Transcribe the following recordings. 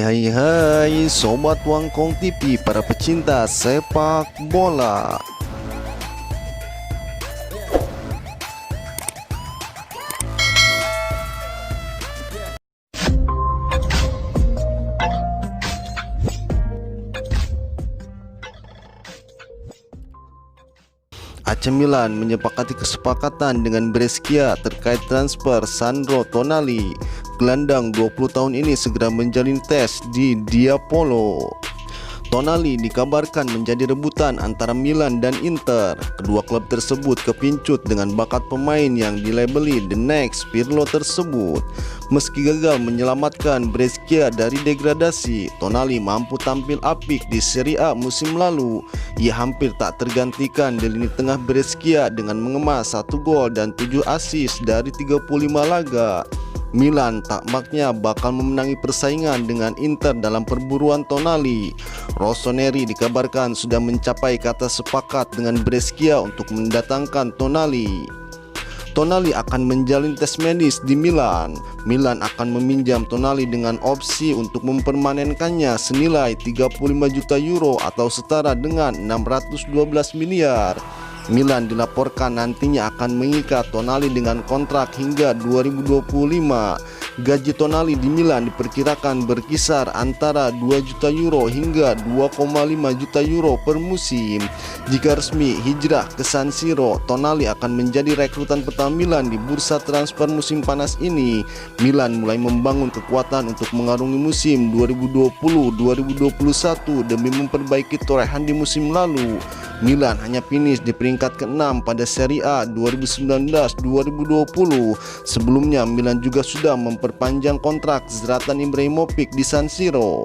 Hai hai Sobat Wangkong TV, para pecinta sepak bola. AC Milan menyepakati kesepakatan dengan Brescia terkait transfer Sandro Tonali. Gelandang 20 tahun ini segera menjalin tes di Diapolo. Tonali dikabarkan menjadi rebutan antara Milan dan Inter. Kedua klub tersebut kepincut dengan bakat pemain yang dilabeli The Next Pirlo tersebut. Meski gagal menyelamatkan Brescia dari degradasi, Tonali mampu tampil apik di Serie A musim lalu. Ia hampir tak tergantikan di lini tengah Brescia dengan mengemas 1 gol dan 7 assist dari 35 laga. Milan tampaknya bakal memenangi persaingan dengan Inter dalam perburuan Tonali. Rossoneri dikabarkan sudah mencapai kata sepakat dengan Brescia untuk mendatangkan Tonali. Tonali akan menjalin tes medis di Milan. Milan akan meminjam Tonali dengan opsi untuk mempermanenkannya senilai 35 juta euro atau setara dengan 612 miliar. Milan dilaporkan nantinya akan mengikat Tonali dengan kontrak hingga 2025. Gaji Tonali di Milan diperkirakan berkisar antara 2 juta euro hingga 2,5 juta euro per musim. Jika resmi hijrah ke San Siro, Tonali akan menjadi rekrutan pertama Milan di bursa transfer musim panas ini. Milan mulai membangun kekuatan untuk mengarungi musim 2020-2021 demi memperbaiki torehan di musim lalu. Milan hanya finish di peringkat ke-6 pada Serie A 2019-2020. Sebelumnya Milan juga sudah memperpanjang kontrak Zlatan Ibrahimovic di San Siro.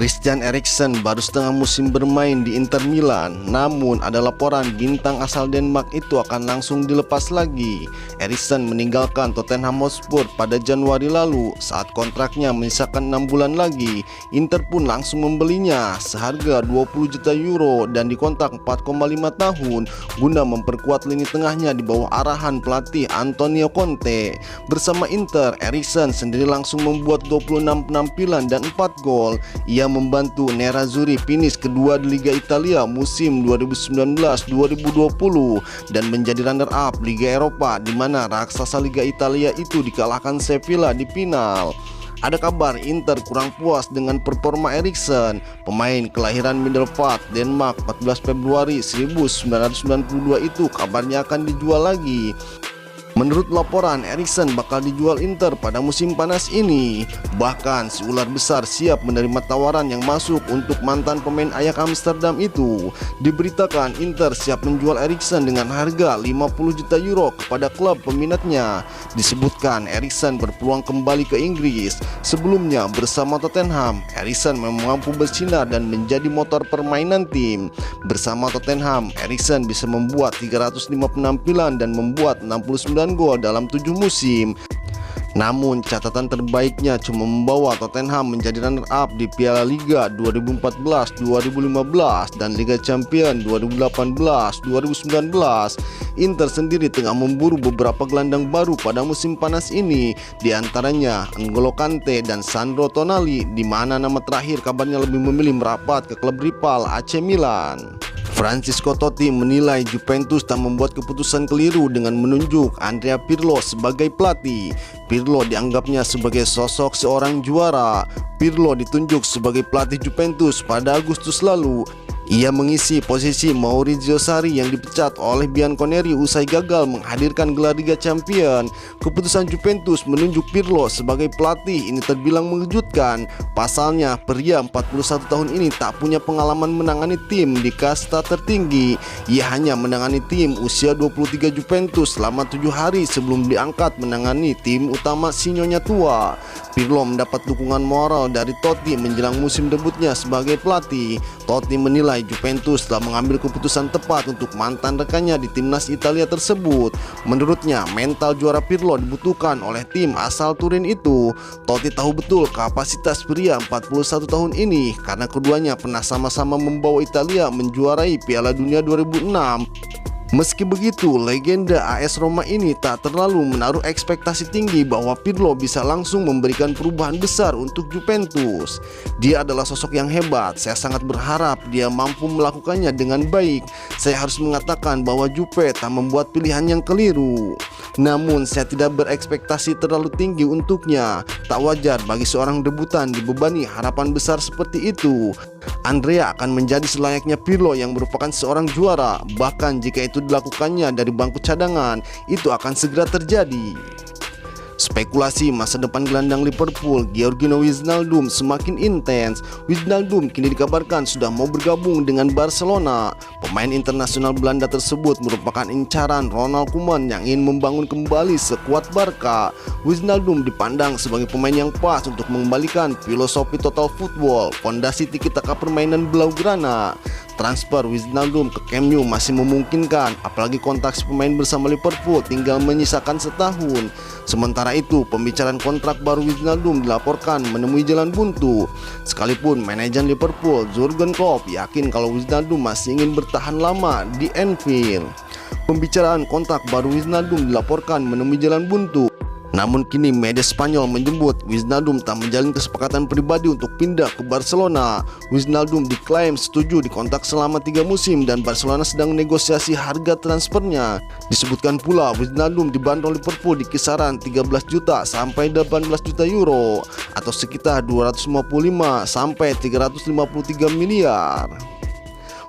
Christian Eriksen baru setengah musim bermain di Inter Milan, namun ada laporan bintang asal Denmark itu akan langsung dilepas lagi. Eriksen meninggalkan Tottenham Hotspur pada Januari lalu saat kontraknya menyisakan 6 bulan lagi. Inter pun langsung membelinya seharga 20 juta euro dan dikontrak 4,5 tahun guna memperkuat lini tengahnya di bawah arahan pelatih Antonio Conte. Bersama Inter, Eriksen sendiri langsung membuat 26 penampilan dan 4 gol. Ia membantu Nerazzurri finish kedua di Liga Italia musim 2019-2020 dan menjadi runner-up Liga Eropa, di mana raksasa Liga Italia itu dikalahkan Sevilla di final. Ada kabar Inter kurang puas dengan performa Eriksen. Pemain kelahiran Middelfart, Denmark 14 Februari 1992 itu kabarnya akan dijual lagi. Menurut laporan, Eriksen bakal dijual Inter pada musim panas ini. Bahkan si ular besar siap menerima tawaran yang masuk untuk mantan pemain Ajax Amsterdam itu. Diberitakan Inter siap menjual Eriksen dengan harga 50 juta euro kepada klub peminatnya. Disebutkan Eriksen berpeluang kembali ke Inggris. Sebelumnya bersama Tottenham, Eriksen memang mampu bersinar dan menjadi motor permainan tim. Bersama Tottenham, Eriksen bisa membuat 305 penampilan dan membuat 69 gol dalam 7 musim. Namun catatan terbaiknya cuma membawa Tottenham menjadi runner-up di Piala Liga 2014-2015 dan Liga Champions 2018-2019. Inter sendiri tengah memburu beberapa gelandang baru pada musim panas ini, di antaranya N'Golo Kante dan Sandro Tonali, di mana nama terakhir kabarnya lebih memilih merapat ke klub rival AC Milan. Francesco Totti menilai Juventus tak membuat keputusan keliru dengan menunjuk Andrea Pirlo sebagai pelatih. Pirlo dianggapnya sebagai sosok seorang juara. Pirlo ditunjuk sebagai pelatih Juventus pada Agustus lalu. Ia mengisi posisi Maurizio Sarri yang dipecat oleh Bianconeri usai gagal menghadirkan gelar Liga Champions. Keputusan Juventus menunjuk Pirlo sebagai pelatih ini terbilang mengejutkan. Pasalnya, pria 41 tahun ini tak punya pengalaman menangani tim di kasta tertinggi. Ia hanya menangani tim usia 23 Juventus selama 7 hari sebelum diangkat menangani tim utama si Nyonya tua. Pirlo mendapat dukungan moral dari Totti menjelang musim debutnya sebagai pelatih. Totti menilai Juventus telah mengambil keputusan tepat untuk mantan rekannya di timnas Italia tersebut. Menurutnya, mental juara Pirlo dibutuhkan oleh tim asal Turin itu. Totti tahu betul kapasitas pria 41 tahun ini karena keduanya pernah sama-sama membawa Italia menjuarai Piala Dunia 2006. Meski begitu, legenda AS Roma ini tak terlalu menaruh ekspektasi tinggi bahwa Pirlo bisa langsung memberikan perubahan besar untuk Juventus. Dia adalah sosok yang hebat, saya sangat berharap dia mampu melakukannya dengan baik. Saya harus mengatakan bahwa Juve tak membuat pilihan yang keliru. Namun saya tidak berekspektasi terlalu tinggi untuknya. Tak wajar bagi seorang debutan dibebani harapan besar seperti itu. Andrea akan menjadi selayaknya Pirlo yang merupakan seorang juara. Bahkan jika itu dilakukannya dari bangku cadangan, itu akan segera terjadi. Spekulasi masa depan gelandang Liverpool Georginio Wijnaldum semakin intens. Wijnaldum kini dikabarkan sudah mau bergabung dengan Barcelona. Pemain internasional Belanda tersebut merupakan incaran Ronald Koeman yang ingin membangun kembali sekuat Barca. Wijnaldum dipandang sebagai pemain yang pas untuk mengembalikan filosofi total football, fondasi tiki-taka permainan Blaugrana. Transfer Wijnaldum ke Camp Nou masih memungkinkan, apalagi kontrak si pemain bersama Liverpool tinggal menyisakan setahun. Sementara itu, pembicaraan kontrak baru Wijnaldum dilaporkan menemui jalan buntu. Sekalipun manajer Liverpool Jurgen Klopp yakin kalau Wijnaldum masih ingin bertahan lama di Anfield. Pembicaraan kontrak baru Wijnaldum dilaporkan menemui jalan buntu. Namun kini media Spanyol menyebut Wijnaldum tak menjalin kesepakatan pribadi untuk pindah ke Barcelona. Wijnaldum diklaim setuju dikontrak selama 3 musim dan Barcelona sedang negosiasi harga transfernya. Disebutkan pula Wijnaldum dibanderol Liverpool di kisaran 13 juta sampai 18 juta euro atau sekitar 255 sampai 353 miliar.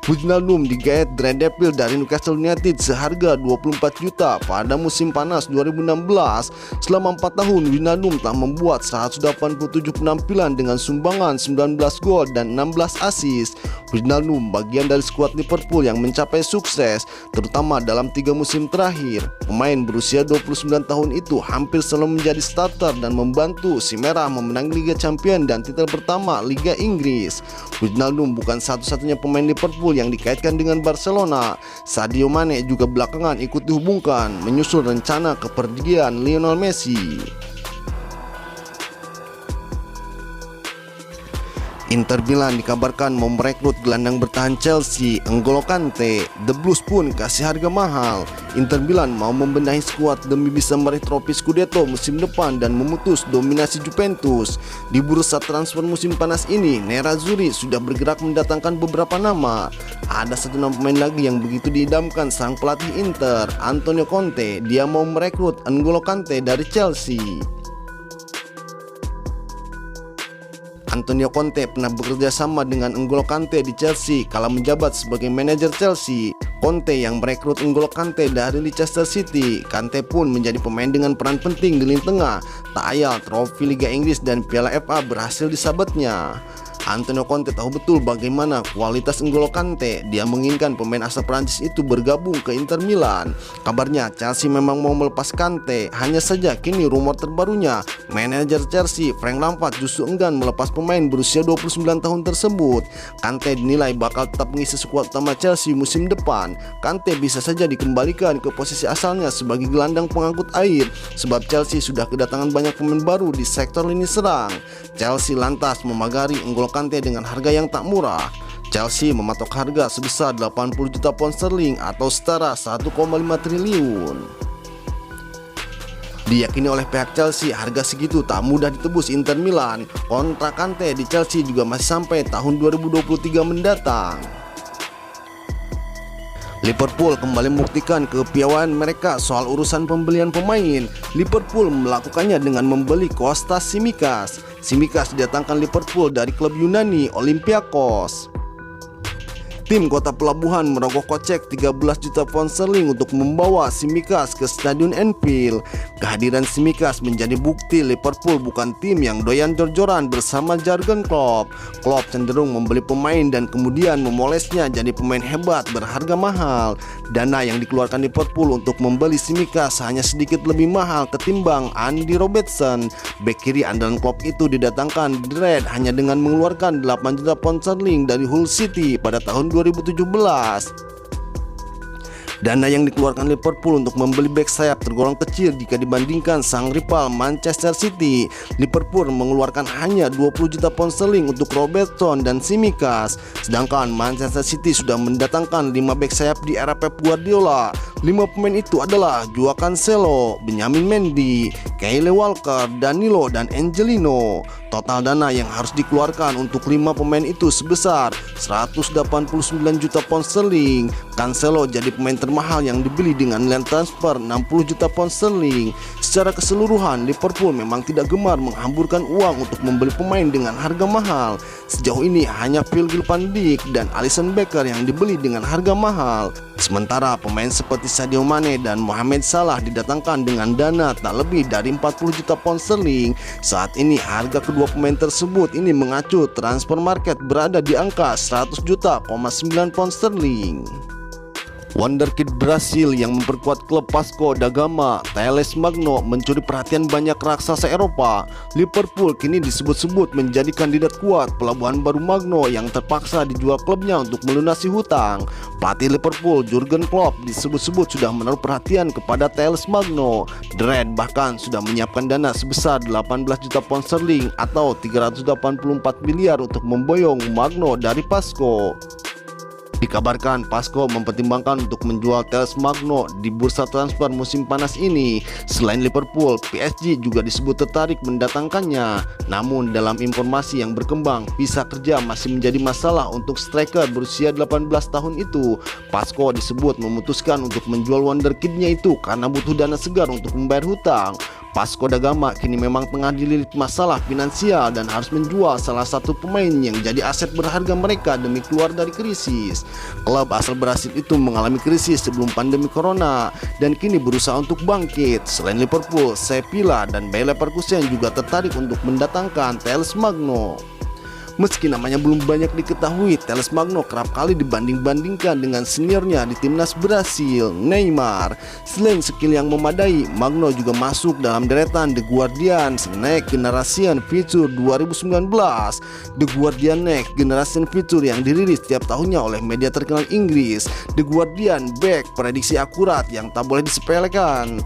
Wijnaldum digait Red Devil dari Newcastle United seharga 24 juta pada musim panas 2016. Selama 4 tahun, Wijnaldum telah membuat 187 penampilan dengan sumbangan 19 gol dan 16 assist. Wijnaldum bagian dari skuad Liverpool yang mencapai sukses, terutama dalam 3 musim terakhir. Pemain berusia 29 tahun itu hampir selalu menjadi starter dan membantu si Merah memenangi Liga Champions dan titel pertama Liga Inggris. Wijnaldum bukan satu-satunya pemain Liverpool yang dikaitkan dengan Barcelona. Sadio Mane juga belakangan ikut dihubungkan menyusul rencana kepergian Lionel Messi. Inter Milan dikabarkan mau merekrut gelandang bertahan Chelsea, N'Golo Kante. The Blues pun kasih harga mahal. Inter Milan mau membenahi skuad demi bisa meraih trofi Scudetto musim depan dan memutus dominasi Juventus. Di bursa transfer musim panas ini, Nerazzurri sudah bergerak mendatangkan beberapa nama. Ada satu nama pemain lagi yang begitu diidamkan sang pelatih Inter, Antonio Conte. Dia mau merekrut N'Golo Kante dari Chelsea. Antonio Conte pernah bekerja sama dengan N'Golo Kante di Chelsea kala menjabat sebagai manajer Chelsea. Conte yang merekrut N'Golo Kante dari Leicester City. Kante pun menjadi pemain dengan peran penting di lini tengah. Tak ayal trofi Liga Inggris dan Piala FA berhasil disabetnya. Antonio Conte tahu betul bagaimana kualitas N'Golo Kante. Dia menginginkan pemain asal Prancis itu bergabung ke Inter Milan. Kabarnya Chelsea memang mau melepas Kante. Hanya saja kini rumor terbarunya, manajer Chelsea Frank Lampard justru enggan melepas pemain berusia 29 tahun tersebut. Kante dinilai bakal tetap mengisi skuad utama Chelsea musim depan. Kante bisa saja dikembalikan ke posisi asalnya sebagai gelandang pengangkut air, sebab Chelsea sudah kedatangan banyak pemain baru di sektor lini serang. Chelsea lantas memagari N'Golo Kante dengan harga yang tak murah. Chelsea mematok harga sebesar 80 juta pound sterling atau setara 1,5 triliun. Diyakini oleh pihak Chelsea harga segitu tak mudah ditebus Inter Milan. Kontrak Kante di Chelsea juga masih sampai tahun 2023 mendatang. Liverpool kembali membuktikan kepiawaian mereka soal urusan pembelian pemain. Liverpool melakukannya dengan membeli Kostas Tsimikas. Tsimikas didatangkan Liverpool dari klub Yunani Olympiakos. Tim kota pelabuhan merogoh kocek 13 juta pound sterling untuk membawa Tsimikas ke Stadion Anfield. Kehadiran Tsimikas menjadi bukti Liverpool bukan tim yang doyan jor-joran bersama Jurgen Klopp. Klopp cenderung membeli pemain dan kemudian memolesnya jadi pemain hebat berharga mahal. Dana yang dikeluarkan Liverpool untuk membeli Tsimikas hanya sedikit lebih mahal ketimbang Andy Robertson. Bek kiri andalan Klopp itu didatangkan di Red hanya dengan mengeluarkan 8 juta pound sterling dari Hull City pada tahun 2017. Dana yang dikeluarkan Liverpool untuk membeli bek sayap tergolong kecil jika dibandingkan sang rival Manchester City. Liverpool mengeluarkan hanya 20 juta pound sterling untuk Robertson dan Tsimikas, sedangkan Manchester City sudah mendatangkan 5 bek sayap di era Pep Guardiola. 5 pemain itu adalah Joao Cancelo, Benjamin Mendy, Kyle Walker, Danilo, dan Angelino. Total dana yang harus dikeluarkan untuk 5 pemain itu sebesar 189 juta pound sterling. Cancelo jadi pemain termahal yang dibeli dengan nilai transfer 60 juta pound sterling. Secara keseluruhan, Liverpool memang tidak gemar menghamburkan uang untuk membeli pemain dengan harga mahal. Sejauh ini hanya Virgil van Dijk dan Alisson Becker yang dibeli dengan harga mahal. Sementara pemain seperti Sadio Mane dan Mohamed Salah didatangkan dengan dana tak lebih dari 40 juta pound sterling. Saat ini harga kedua pemain tersebut ini mengacu transfer market berada di angka 100 juta,9 pound sterling. Wonderkid Brasil yang memperkuat klub Vasco da Gama, Thales Magno, mencuri perhatian banyak raksasa Eropa. Liverpool kini disebut-sebut menjadi kandidat kuat pelabuhan baru Magno yang terpaksa dijual klubnya untuk melunasi hutang. Pelatih Liverpool Jurgen Klopp disebut-sebut sudah menaruh perhatian kepada Thales Magno. The Red bahkan sudah menyiapkan dana sebesar 18 juta pound sterling atau 384 miliar untuk memboyong Magno dari Vasco. Dikabarkan Vasco mempertimbangkan untuk menjual Thales Magno di bursa transfer musim panas ini. Selain Liverpool, PSG juga disebut tertarik mendatangkannya. Namun dalam informasi yang berkembang, visa kerja masih menjadi masalah untuk striker berusia 18 tahun itu. Vasco disebut memutuskan untuk menjual wonderkidnya itu karena butuh dana segar untuk membayar hutang. Vasco da Gama kini memang tengah dililit masalah finansial dan harus menjual salah satu pemain yang jadi aset berharga mereka demi keluar dari krisis. Klub asal Brasil itu mengalami krisis sebelum pandemi corona dan kini berusaha untuk bangkit. Selain Liverpool, Sevilla dan Bayer Leverkusen juga tertarik untuk mendatangkan Thales Magno. Meski namanya belum banyak diketahui, Thales Magno kerap kali dibanding-bandingkan dengan seniornya di timnas Brasil, Neymar. Selain skill yang memadai, Magno juga masuk dalam deretan The Guardian Next Generation Feature 2019. The Guardian Next Generation Feature yang dirilis setiap tahunnya oleh media terkenal Inggris. The Guardian back prediksi akurat yang tak boleh disepelekan.